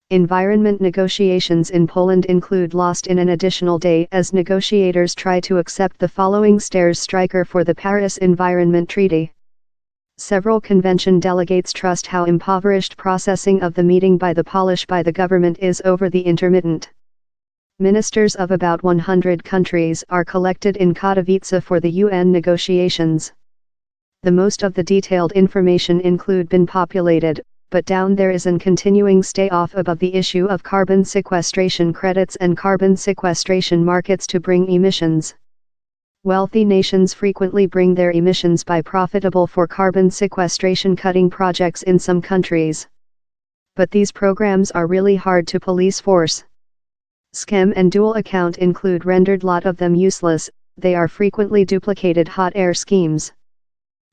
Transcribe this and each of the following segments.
Environment negotiations in Poland include lost in an additional day as negotiators try to accept the following stairs striker for the Paris Environment Treaty. Several convention delegates trust how impoverished processing of the meeting by the government is over the intermittent. Ministers of about 100 countries are collected in Katowice for the UN negotiations. The most of the detailed information include been populated, but down there is an continuing stay off above the issue of carbon sequestration credits and carbon sequestration markets to bring emissions. Wealthy nations frequently bring their emissions by profitable for carbon sequestration cutting projects in some countries. But these programs are really hard to police force. Scam and dual account include rendered lot of them useless, they are frequently duplicated hot air schemes.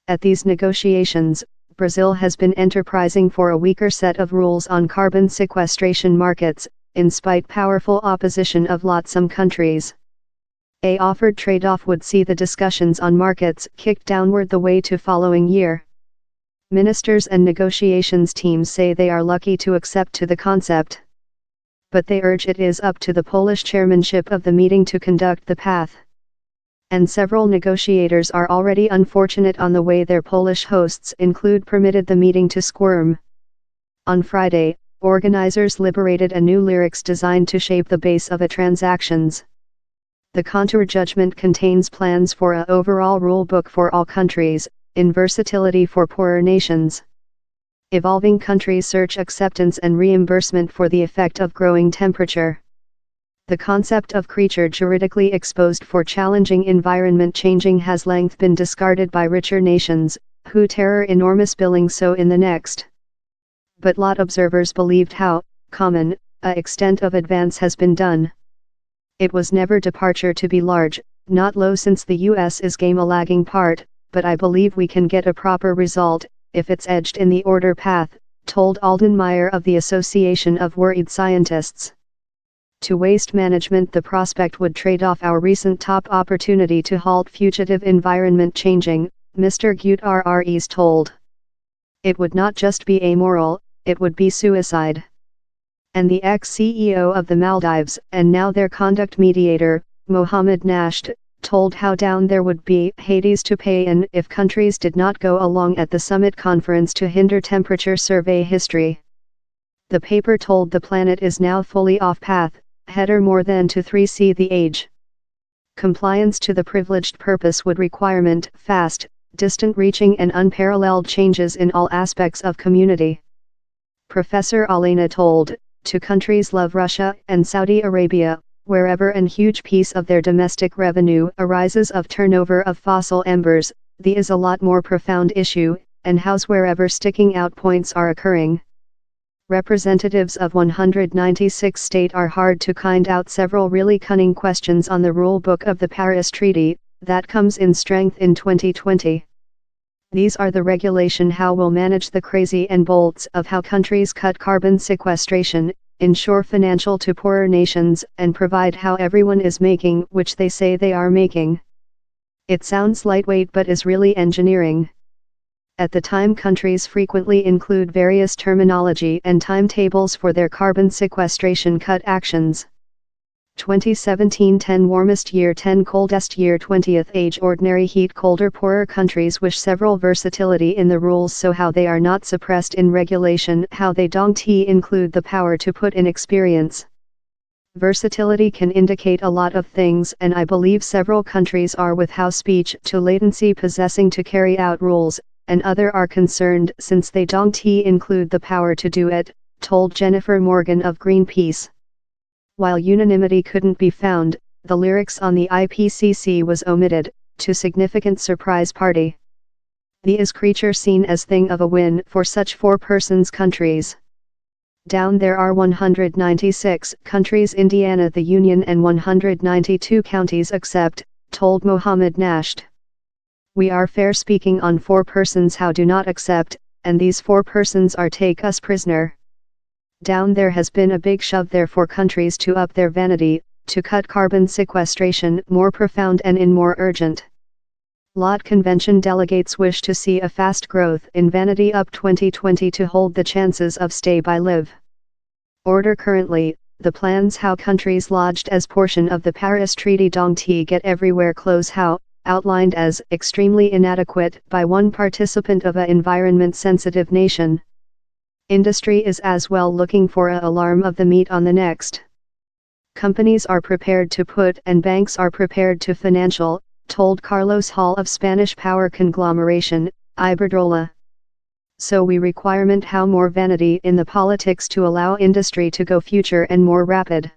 At these negotiations, Brazil has been enterprising for a weaker set of rules on carbon sequestration markets, in spite powerful opposition of some countries. A offered trade-off would see the discussions on markets kicked downward the way to following year. Ministers and negotiations teams say they are lucky to accept to the concept. But they urge it is up to the Polish chairmanship of the meeting to conduct the path. And several negotiators are already unfortunate on the way their Polish hosts include permitted the meeting to squirm. On Friday, organizers liberated a new lyrics designed to shape the base of a transactions. The contour judgment contains plans for a overall rule book for all countries, in versatility for poorer nations. Evolving countries search acceptance and reimbursement for the effect of growing temperature. The concept of creature juridically exposed for challenging environment changing has length been discarded by richer nations, who terror enormous billing so in the next. But lot observers believed how common a extent of advance has been done. It was never departure to be large, not low since the US is game a lagging part, but I believe we can get a proper result, if it's edged in the order path, told Alden Meyer of the Association of Worried Scientists. To waste management the prospect would trade off our recent top opportunity to halt fugitive environment changing, Mr. Gutierrez told. It would not just be amoral, it would be suicide. And the ex-CEO of the Maldives, and now their conduct mediator, Mohammed Nasht, told how down there would be Hades to pay in if countries did not go along at the summit conference to hinder temperature survey history. The paper told the planet is now fully off path, header more than to 3C the age. Compliance to the privileged purpose would requirement fast, distant-reaching and unparalleled changes in all aspects of community. Professor Alena told, to countries love Russia and Saudi Arabia, wherever an huge piece of their domestic revenue arises of turnover of fossil embers, the is a lot more profound issue, and house wherever sticking out points are occurring. Representatives of 196 states are hard to find out several really cunning questions on the rule book of the Paris Treaty, that comes in strength in 2020. These are the regulation how we'll manage the crazy and bolts of how countries cut carbon sequestration, ensure financial to poorer nations, and provide how everyone is making which they say they are making. It sounds lightweight but is really engineering. At the time countries frequently include various terminology and timetables for their carbon sequestration cut actions. 2017 10 warmest year 10 coldest year 20th age ordinary heat colder poorer countries wish several versatility in the rules so how they are not suppressed in regulation how they don't include the power to put in experience. Versatility can indicate a lot of things and I believe several countries are with how speech to latency possessing to carry out rules, and other are concerned since they don't include the power to do it, told Jennifer Morgan of Greenpeace. While unanimity couldn't be found, the lyrics on the IPCC was omitted, to significant surprise party. The is creature seen as thing of a win for such four-persons countries. Down there are 196 countries Indiana the Union and 192 counties except, told Mohammed Nasht. We are fair speaking on four persons how do not accept, and these four persons are take us prisoner. Down there has been a big shove there for countries to up their vanity, to cut carbon sequestration more profound and in more urgent. Lot convention delegates wish to see a fast growth in vanity up 2020 to hold the chances of stay by live. Order currently, the plans how countries lodged as portion of the Paris Treaty don't get everywhere close how, outlined as extremely inadequate by one participant of a environment-sensitive nation. Industry is as well looking for a alarm of the meat on the next. Companies are prepared to put and banks are prepared to financial, told Carlos Hall of Spanish power conglomeration, Iberdrola. So we requirement how more vanity in the politics to allow industry to go future and more rapid.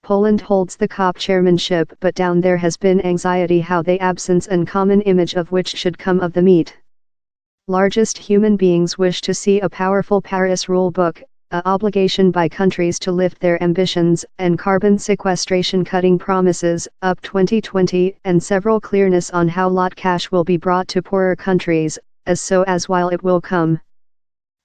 Poland holds the COP chairmanship, but down there has been anxiety how they absence an common image of which should come of the meet. Largest human beings wish to see a powerful Paris rule book, a obligation by countries to lift their ambitions and carbon sequestration cutting promises up 2020 and several clearness on how lot cash will be brought to poorer countries, as while it will come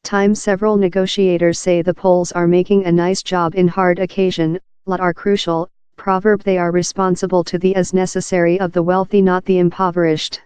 time several negotiators say the Poles are making a nice job in hard occasion, lot are crucial, proverb they are responsible to the as necessary of the wealthy not the impoverished.